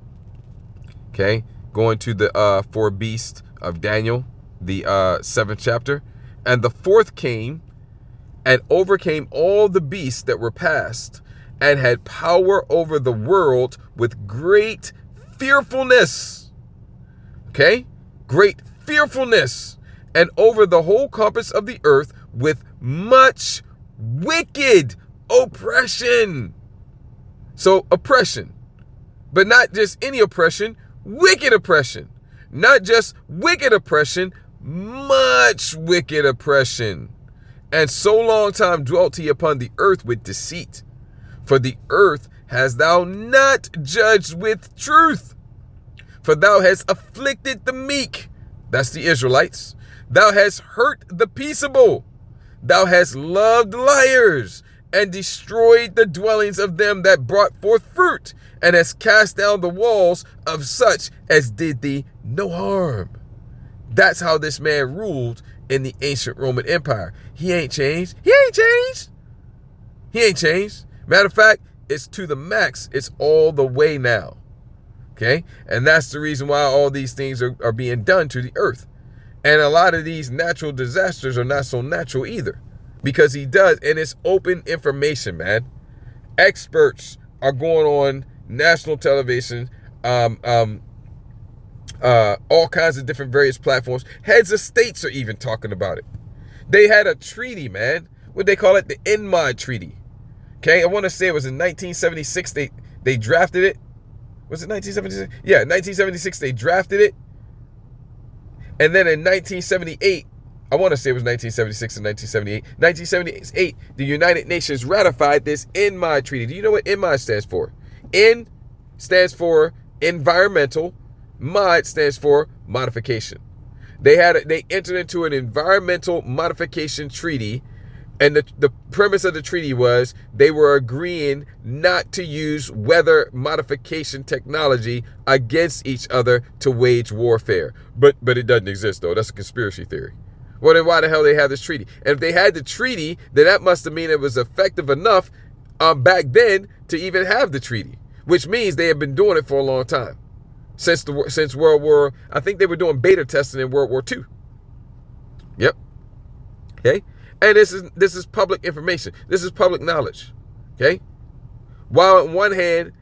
Okay, going to the 4 beasts of Daniel, the 7th chapter. And the fourth came and overcame all the beasts that were past, and had power over the world with great fearfulness. Okay? Great fearfulness. And over the whole compass of the earth with much wicked oppression. So oppression. But not just any oppression, wicked oppression. Not just wicked oppression, much wicked oppression. And so long time dwelt he upon the earth with deceit. For the earth hast thou not judged with truth. For thou hast afflicted the meek. That's the Israelites. Thou hast hurt the peaceable. Thou hast loved liars, and destroyed the dwellings of them that brought forth fruit, and hast cast down the walls of such as did thee no harm. That's how this man ruled in the ancient Roman Empire. He ain't changed. Matter of fact, it's to the max. It's all the way now. Okay? And that's the reason why all these things are being done to the earth. And a lot of these natural disasters are not so natural either. Because he does. And it's open information, man. Experts are going on national television, all kinds of different various platforms. Heads of states are even talking about it. They had a treaty, man. What they call it? The Enmod Treaty. Okay? I want to say it was in 1976 they drafted it. Was it 1976? Yeah, 1976 they drafted it. And then in 1978, I want to say it was 1976 and 1978. 1978, the United Nations ratified this Enmod Treaty. Do you know what Enmod stands for? En stands for environmental. Mod stands for modification. They entered into an environmental modification treaty. And the premise of the treaty was they were agreeing not to use weather modification technology against each other to wage warfare. But it doesn't exist, though. That's a conspiracy theory. Well, then why the hell they have this treaty? And if they had the treaty, then that must have meant it was effective enough back then to even have the treaty, which means they have been doing it for a long time. Since World War, I think they were doing beta testing in World War II. Yep. Okay. And this is public information. This is public knowledge. Okay. While on one hand,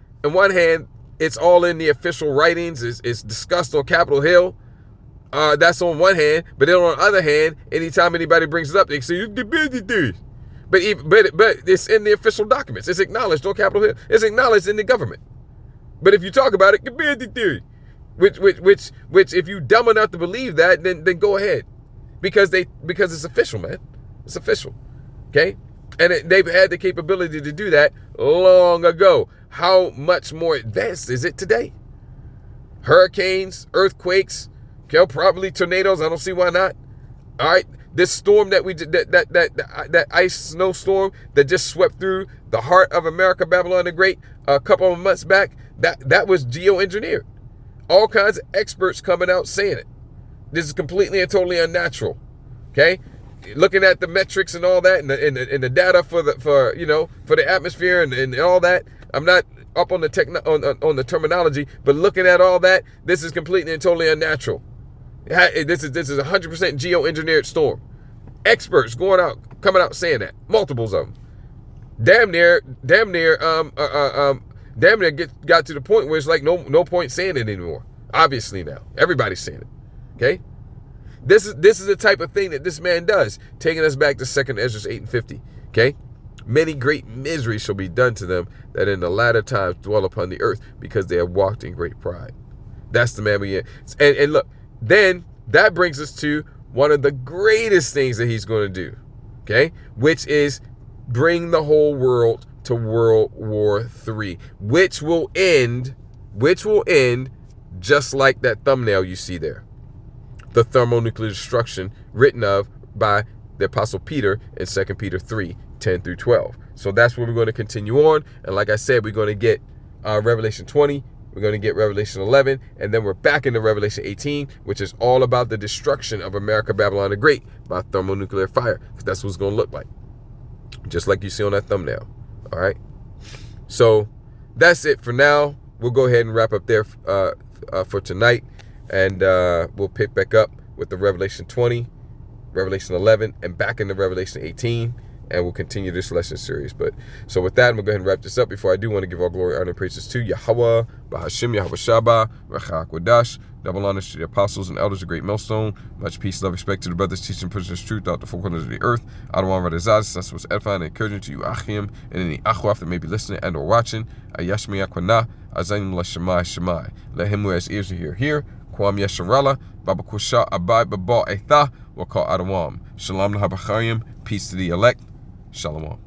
it's all in the official writings. It's discussed on Capitol Hill. That's on one hand. But then on the other hand, anytime anybody brings it up, they say, but it's in the official documents. It's acknowledged on Capitol Hill. It's acknowledged in the government. But if you talk about it, conspiracy theory. Which if you dumb enough to believe that, then go ahead. Because it's official, man. It's official. Okay? And they've had the capability to do that long ago. How much more advanced is it today? Hurricanes, earthquakes, probably tornadoes. I don't see why not. All right. This storm that we did, that ice snowstorm that just swept through the heart of America, Babylon the Great, a couple of months back, that was geoengineered. All kinds of experts coming out saying it. This is completely and totally unnatural. Okay, looking at the metrics and all that, and the data for the atmosphere and all that. I'm not up on the on the terminology, but looking at all that, this is completely and totally unnatural. This is 100% geoengineered storm. Experts coming out saying that, multiples of them. Damn near got to the point where it's like no point saying it anymore. Obviously now, everybody's saying it. Okay, this is the type of thing that this man does, taking us back to 2 Ezra 8:50. Okay, many great miseries shall be done to them that in the latter times dwell upon the earth, because they have walked in great pride. That's the man we in. And look, then that brings us to one of the greatest things that he's going to do. Okay, which is bring the whole world to World War III, which will end just like that thumbnail you see there. The thermonuclear destruction written of by the Apostle Peter in 2 Peter 3:10-12. So that's where we're going to continue on. And like I said, we're going to get Revelation 20. We're going to get Revelation 11. And then we're back into Revelation 18, which is all about the destruction of America, Babylon the Great by thermonuclear fire. Because that's what it's going to look like. Just like you see on that thumbnail. All right. So that's it for now. We'll go ahead and wrap up there for tonight. And we'll pick back up with the Revelation 20, Revelation 11, and back into Revelation 18. And we'll continue this lesson series. But so with that, I'm going to go ahead and wrap this up. Before I do, want to give all glory, honor, and praises to Yahweh, Bahashim, Yahweh Shabbat, Recha Kodash. Double honors to the apostles and elders of Great Millstone. Much peace, love, respect to the brothers teaching prisoners truth throughout the four corners of the earth. Adawan Radazaz, that's what's edifying and encouraging to you, Achim, and any Achwaf that may be listening and or watching. Ayashmi Akwana, Azayim Lashemai Shemai. Let him who has ears to hear. Kwam Yesharala, Baba Kusha Abai Baba Etha, Wakal Adawam. Shalom Lahabachayim, peace to the elect. Shalom.